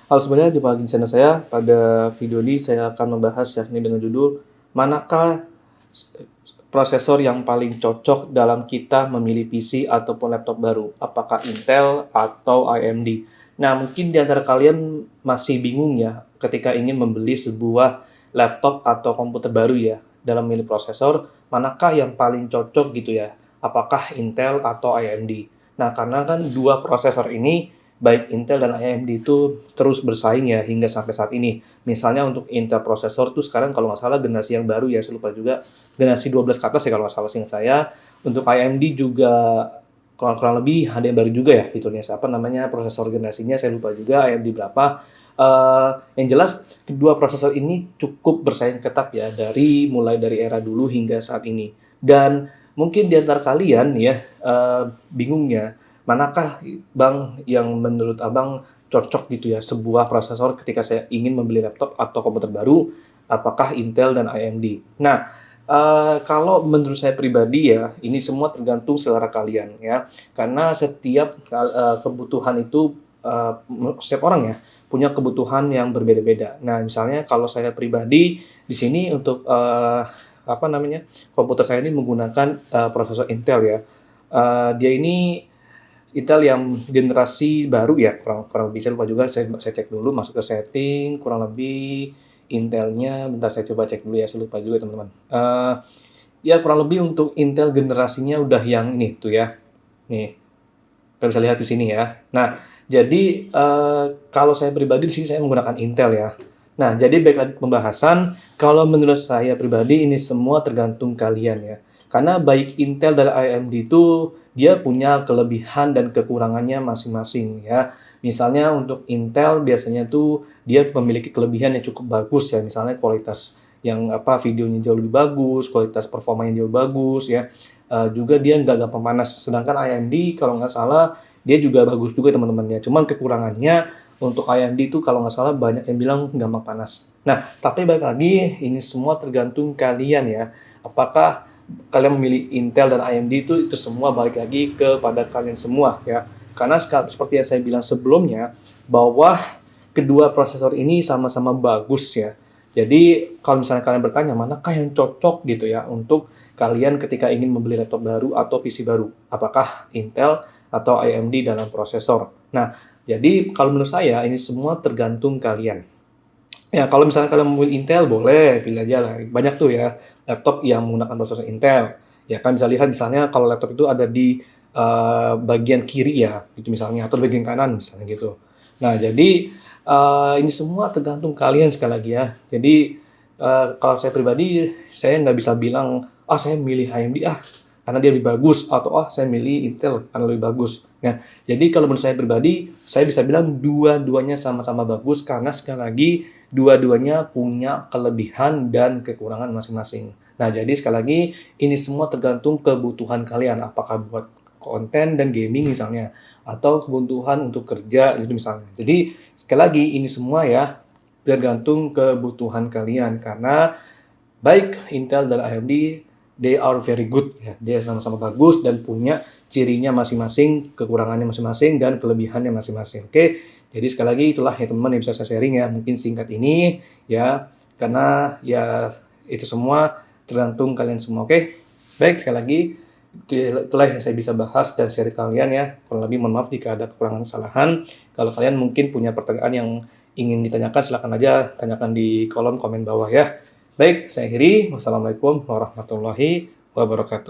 Halo semuanya, jumpa lagi di channel saya. Pada video ini saya akan membahas yakni dengan judul manakah prosesor yang paling cocok dalam kita memilih PC ataupun laptop baru, apakah Intel atau AMD. Nah, mungkin di antara kalian masih bingung ya ketika ingin membeli sebuah laptop atau komputer baru ya dalam memilih prosesor, manakah yang paling cocok gitu ya, apakah Intel atau AMD. Nah, karena kan dua prosesor ini baik Intel dan AMD itu terus bersaing ya hingga sampai saat ini. Misalnya untuk Intel prosesor tuh sekarang kalau nggak salah generasi yang baru ya, saya lupa juga, generasi 12 ke atas ya kalau nggak salah seingat saya. Untuk AMD juga kurang lebih ada yang baru juga ya fiturnya. Apa namanya prosesor generasinya saya lupa juga AMD berapa. Yang jelas kedua prosesor ini cukup bersaing ketat ya mulai dari era dulu hingga saat ini. Dan mungkin di antara kalian ya bingungnya manakah Bang yang menurut Abang cocok gitu ya sebuah prosesor ketika saya ingin membeli laptop atau komputer baru, apakah Intel dan AMD. Nah, kalau menurut saya pribadi ya, ini semua tergantung selera kalian ya. Karena setiap kebutuhan itu setiap orang ya punya kebutuhan yang berbeda-beda. Nah, misalnya kalau saya pribadi di sini untuk apa namanya komputer saya ini menggunakan prosesor Intel ya. Dia ini Intel yang generasi baru ya, kurang lebih saya lupa juga, saya cek dulu, masuk ke setting, kurang lebih Intelnya, bentar saya coba cek dulu ya, saya lupa juga teman-teman. Ya kurang lebih untuk Intel generasinya udah yang ini tuh ya, nih, kita bisa lihat di sini ya. Nah, jadi kalau saya pribadi di sini saya menggunakan Intel ya. Nah, jadi baik lagi pembahasan, kalau menurut saya pribadi ini semua tergantung kalian ya. Karena baik Intel dan AMD itu dia punya kelebihan dan kekurangannya masing-masing ya. Misalnya untuk Intel biasanya tuh dia memiliki kelebihan yang cukup bagus ya, misalnya kualitas yang videonya jauh lebih bagus, kualitas performanya jauh bagus ya. Juga dia nggak gampang panas. Sedangkan AMD kalau nggak salah dia juga bagus juga teman-temannya. Cuman kekurangannya untuk AMD itu kalau nggak salah banyak yang bilang gampang panas. Nah, tapi balik lagi ini semua tergantung kalian ya. Apakah kalian memilih Intel dan AMD itu semua balik lagi kepada kalian semua ya. Karena seperti yang saya bilang sebelumnya bahwa kedua prosesor ini sama-sama bagus ya. Jadi kalau misalnya kalian bertanya manakah yang cocok gitu ya untuk kalian ketika ingin membeli laptop baru atau PC baru, apakah Intel atau AMD dalam prosesor. Nah, jadi kalau menurut saya ini semua tergantung kalian. Ya, kalau misalnya kalian memilih Intel boleh pilih aja lah. Banyak tuh ya laptop yang menggunakan prosesor Intel. Ya kan bisa lihat misalnya kalau laptop itu ada di bagian kiri ya, itu misalnya atau bagian kanan misalnya gitu. Nah, jadi ini semua tergantung kalian sekali lagi ya. Jadi kalau saya pribadi saya nggak bisa bilang saya milih AMD karena dia lebih bagus atau saya milih Intel karena lebih bagus. Nah, jadi kalau menurut saya pribadi saya bisa bilang dua-duanya sama-sama bagus karena sekali lagi dua-duanya punya kelebihan dan kekurangan masing-masing. Nah, jadi sekali lagi ini semua tergantung kebutuhan kalian, apakah buat konten dan gaming misalnya, atau kebutuhan untuk kerja gitu misalnya. Jadi sekali lagi ini semua ya tergantung kebutuhan kalian karena baik Intel dan AMD they are very good ya. Dia sama-sama bagus dan punya cirinya masing-masing, kekurangannya masing-masing dan kelebihannya masing-masing. Oke. Jadi sekali lagi itulah ya teman-teman yang bisa saya sharing ya. Mungkin singkat ini ya karena ya itu semua tergantung kalian semua. Oke. Baik sekali lagi itulah yang saya bisa bahas dan share kalian ya. Kurang lebih mohon maaf jika ada kekurangan kesalahan. Kalau kalian mungkin punya pertanyaan yang ingin ditanyakan silakan aja tanyakan di kolom komen bawah ya. Baik, saya akhiri. Wassalamualaikum warahmatullahi wabarakatuh.